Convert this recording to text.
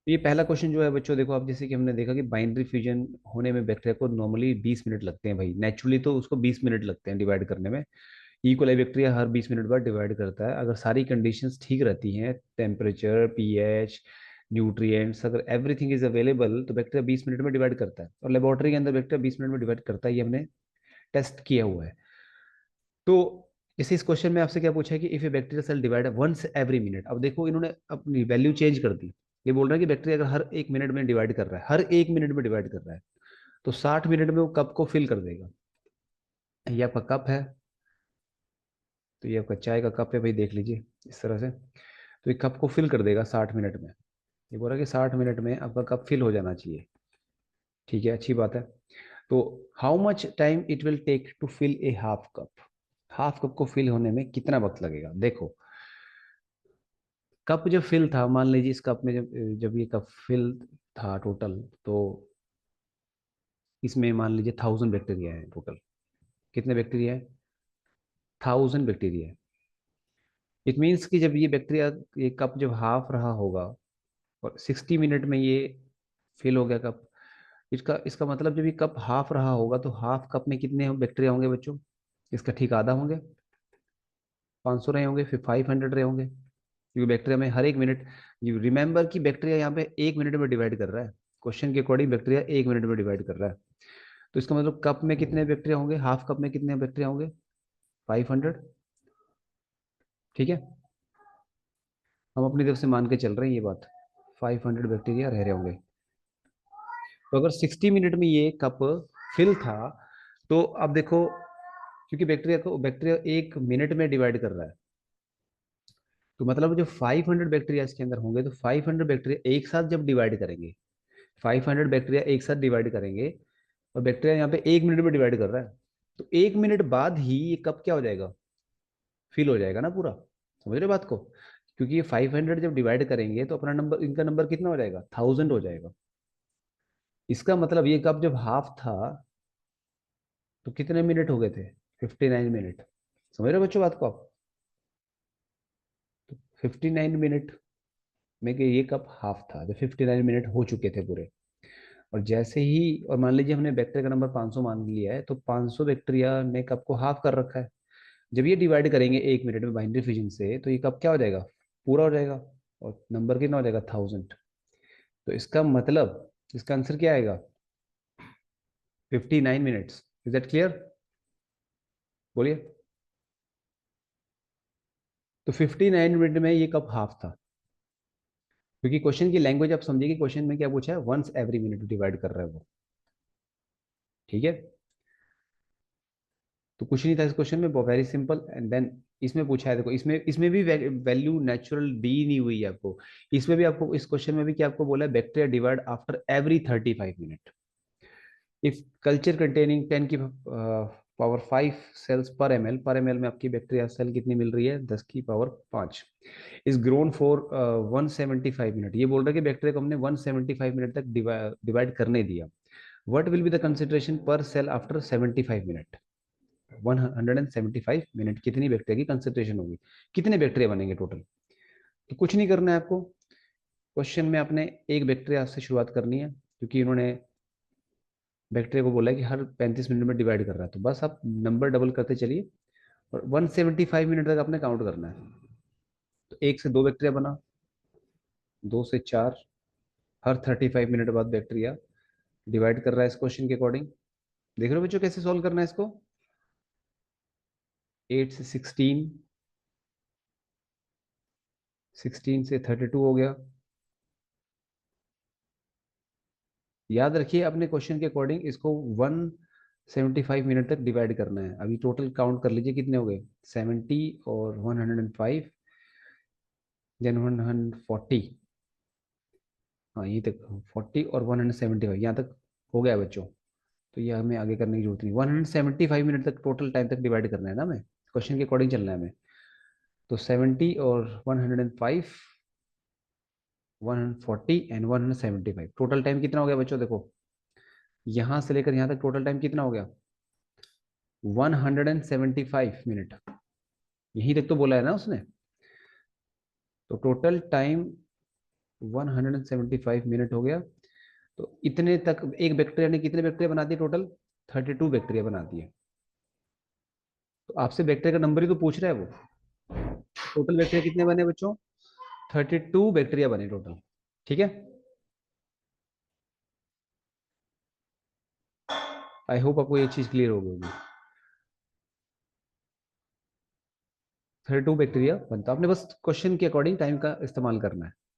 ये पहला क्वेश्चन जो है बच्चों, देखो आप, जैसे कि हमने देखा कि बाइनरी फ्यूजन होने में बैक्टीरिया को नॉर्मली 20 मिनट लगते हैं भाई, नेचुरली तो उसको 20 मिनट लगते हैं डिवाइड करने में। ई कोलाई बैक्टीरिया हर 20 मिनट बाद डिवाइड करता है, अगर सारी कंडीशंस ठीक रहती हैं, टेम्परेचर, पीएच, न्यूट्रिएंट्स, अगर एवरीथिंग इज अवेलेबल, तो बैक्टीरिया 20 मिनट में डिवाइड करता है। और लेबोरेटरी के अंदर बैक्टीरिया 20 मिनट में डिवाइड करता है, ये हमने टेस्ट किया हुआ है। तो जैसे इस क्वेश्चन में आपसे क्या पूछा है कि if a bacteria cell divide once every minute, अब देखो इन्होंने अपनी वैल्यू चेंज कर दी। ये बोल रहा है कि बैक्टीरिया अगर हर 1 मिनट में डिवाइड कर रहा है, हर 1 मिनट में डिवाइड कर रहा है, तो 60 मिनट में वो कप को फिल कर देगा। ये आपका कप है, तो ये आपका चाय का कप है भाई, देख लीजिए इस तरह से। तो ये कप को फिल कर देगा 60 मिनट में। ये बोल रहा है कि 60 मिनट में आपका कप फिल हो जाना चाहिए। ठीक है, अच्छी बात है। तो how much time it will take to fill a half cup, half cup को फिल होने में कितना वक्त लगेगा। देखो, कप जब फिल था, मान लीजिए इस कप में जब जब ये कप फिल था टोटल, तो इसमें मान लीजिए 1000 बैक्टीरिया है टोटल। कितने बैक्टीरिया है? 1000 बैक्टीरिया है। इट मीन्स कि जब ये बैक्टीरिया, ये कप जब हाफ रहा होगा और 60 मिनट में ये फिल हो गया कप, इसका इसका मतलब जब ये कप हाफ रहा होगा तो हाफ कप में कितने बैक्टीरिया होंगे बच्चों? इसका ठीक आधा होंगे। 500 रहे होंगे, फिर 500 रहे होंगे, क्योंकि बैक्टीरिया में हर 1 मिनट, यू रिमेंबर कि बैक्टीरिया यहाँ पे 1 मिनट में डिवाइड कर रहा है। क्वेश्चन के अकॉर्डिंग बैक्टीरिया 1 मिनट में डिवाइड कर रहा है। तो इसका मतलब कप में कितने बैक्टीरिया होंगे, हाफ कप में कितने बैक्टीरिया होंगे? 500। ठीक है, हम अपनी तरफ से मान के चल रहे हैं ये बात। 500 बैक्टीरिया रह रहे होंगे। तो अगर 60 मिनट में ये कप फिल था, तो अब देखो, क्योंकि बैक्टीरिया 1 मिनट में डिवाइड कर रहा है, तो मतलब जो 500 बैक्टीरिया इसके अंदर होंगे, तो 500 बैक्टीरिया एक साथ जब डिवाइड करेंगे, 500 बैक्टीरिया एक साथ डिवाइड करेंगे, और बैक्टीरिया यहाँ पे 1 मिनट में डिवाइड कर रहा है, तो 1 मिनट बाद ही ये कप क्या हो जाएगा? फिल हो जाएगा ना पूरा। समझ रहे हो बात को? क्योंकि ये 500 जब डिवाइड करेंगे तो अपना नंबर, इनका नंबर कितना हो जाएगा? 1000 हो जाएगा। इसका मतलब ये कप जब हाफ था, तो कितने मिनट हो गए थे? 59 मिनट। समझ रहे हो बच्चों बात को आप? 59 मिनट में कि ये कप हाफ था, जब 59 मिनट हो चुके थे पूरे, और जैसे ही, और मान लीजिए हमने बैक्टीरिया का नंबर 500 मान लिया है, तो 500 बैक्टीरिया ने कप को हाफ कर रखा है। जब ये डिवाइड करेंगे 1 मिनट में बाइनरी फिजन से, तो ये कप क्या हो जाएगा? पूरा हो जाएगा, और नंबर कितना हो जाएगा? 1000। तो इसका मतलब इसका आंसर क्या आएगा? 59 मिनट्स। Is that clear? बोलिए। तो 59 मिनट में ये कप हाफ था, क्योंकि क्वेश्चन की लैंग्वेज आप समझिए कि क्वेश्चन में क्या पूछा है, वंस एवरी मिनट डिवाइड कर रहा है वो। ठीक है, तो कुछ नहीं था इस क्वेश्चन में, वेरी सिंपल। एंड देन इसमें पूछा है, देखो इसमें इसमें भी वैल्यू नेचुरल दी नहीं हुई है आपको। इसमें भी आपको, इस क्वेश्चन में भी क्या आपको बोला है, bacteria divide after every 35 minute. If culture containing 10 की पावर 5 सेल्स पर एम एल में आपकी बैक्टीरिया सेल कितनी मिल रही है? 10 की power 5। Is grown for 175 minute. ये बोल रहा है कि बैक्टीरिया को हमने 175 मिनट तक डिवाइड करने दिया। What will be the concentration पर सेल आफ्टर 75 मिनट? 175 मिनट कितनी बैक्टीरिया की कंसेंट्रेशन होगी, कितने बैक्टीरिया बनेंगे टोटल? तो कुछ नहीं करना है आपको। क्वेश्चन में आपने एक बैक्टीरिया से शुरुआत करनी है, क्योंकि इन्होंने बैक्टीरिया को बोला है कि हर 35 मिनट में डिवाइड कर रहा है, तो बस आप नंबर डबल करते चलिए, और 175 मिनट तक आपने काउंट करना है। तो 1 से 2 बैक्टीरिया बना, 2 से 4, हर 35 मिनट बाद बैक्टीरिया डिवाइड कर रहा है इस क्वेश्चन के अकॉर्डिंग। देख रहे हो बच्चों कैसे सॉल्व करना है इसको? 8 से 16, 16 से 32 हो गया। याद रखिए अपने क्वेश्चन के अकॉर्डिंग इसको 175 मिनट तक डिवाइड करना है। अभी टोटल काउंट कर लीजिए कितने हो गए, 70 और 105, देन 140। हाँ, ये तक 40 और 175 यहाँ तक हो गया बच्चों। तो ये हमें आगे करने की जरूरत नहीं, 175 मिनट तक टोटल टाइम तक डिवाइड करना है ना हमें, क्वेश्चन के अकॉर्डिंग चलना है हमें। तो 70 और 105, 140 एंड 175, टोटल टाइम कितना हो गया बच्चों? देखो, यहाँ से लेकर यहाँ तक टोटल टाइम कितना हो गया? 175 मिनट। यहीं तक तो बोला है ना उसने। तो टोटल टाइम 175 मिनट हो गया। तो इतने तक एक बैक्टीरिया ने कितने बैक्टीरिया बनाती है टोटल? 32 बैक्टीरिया बनाती है। तो आपसे बैक्टीरिया का नंबर ही तो पूछ रहा है वो। टोटल बैक्टीरिया कितने बने बच्चों? 32 बैक्टीरिया बने टोटल। ठीक है। आई होप आपको ये चीज क्लियर हो गई होगी। 32 बैक्टीरिया बनता है। आपने बस क्वेश्चन के अकॉर्डिंग टाइम का इस्तेमाल करना है।